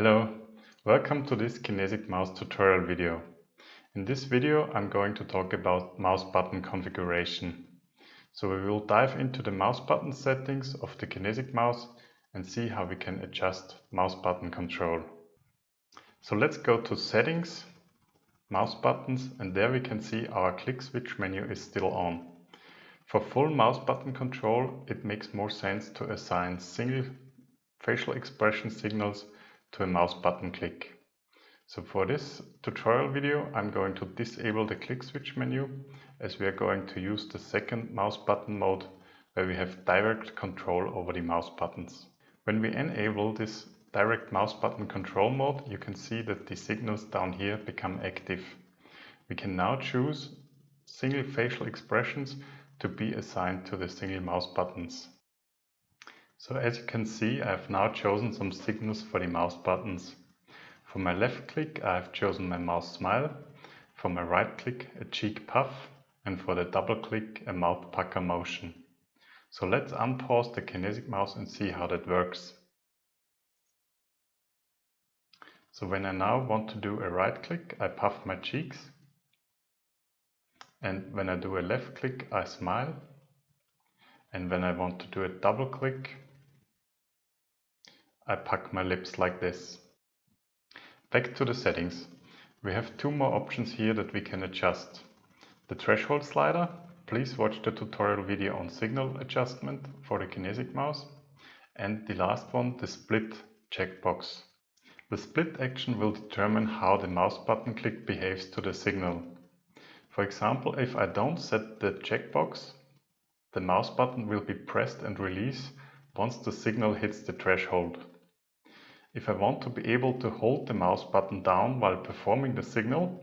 Hello, welcome to this KinesicMouse tutorial video. In this video I'm going to talk about mouse button configuration. So we will dive into the mouse button settings of the KinesicMouse and see how we can adjust mouse button control. So let's go to Settings, Mouse Buttons, and there we can see our click switch menu is still on. For full mouse button control, it makes more sense to assign single facial expression signals to a mouse button click. So for this tutorial video, I'm going to disable the click switch menu, as we are going to use the second mouse button mode where we have direct control over the mouse buttons. When we enable this direct mouse button control mode, you can see that the signals down here become active. We can now choose single facial expressions to be assigned to the single mouse buttons. So as you can see, I have now chosen some signals for the mouse buttons. For my left click, I have chosen my mouse smile, for my right click, a cheek puff, and for the double click, a mouth pucker motion. So let's unpause the KinesicMouse and see how that works. So when I now want to do a right click, I puff my cheeks, and when I do a left click, I smile, and when I want to do a double click, I puck my lips like this. Back to the settings. We have two more options here that we can adjust. The threshold slider, please watch the tutorial video on signal adjustment for the KinesicMouse. And the last one, the split checkbox. The split action will determine how the mouse button click behaves to the signal. For example, if I don't set the checkbox, the mouse button will be pressed and released once the signal hits the threshold. If I want to be able to hold the mouse button down while performing the signal,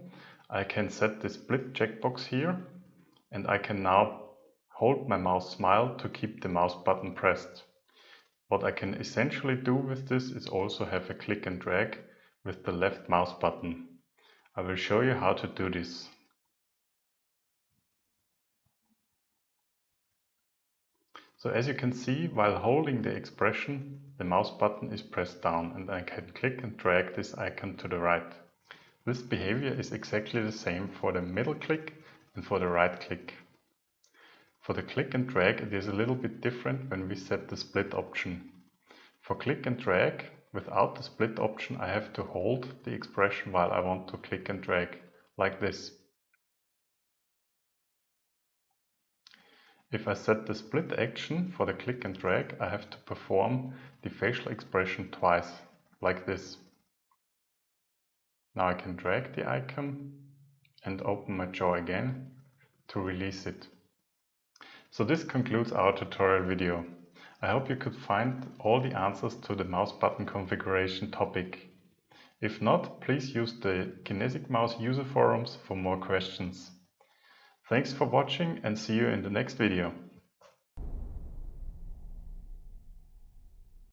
I can set the split checkbox here, and I can now hold my mouse smile to keep the mouse button pressed. What I can essentially do with this is also have a click and drag with the left mouse button. I will show you how to do this. So as you can see, while holding the expression, the mouse button is pressed down and I can click and drag this icon to the right. This behavior is exactly the same for the middle click and for the right click. For the click and drag, it is a little bit different when we set the split option. For click and drag, without the split option, I have to hold the expression while I want to click and drag, like this. If I set the split action for the click and drag, I have to perform the facial expression twice, like this. Now I can drag the icon and open my jaw again to release it. So this concludes our tutorial video. I hope you could find all the answers to the mouse button configuration topic. If not, please use the KinesicMouse user forums for more questions. Thanks for watching and see you in the next video.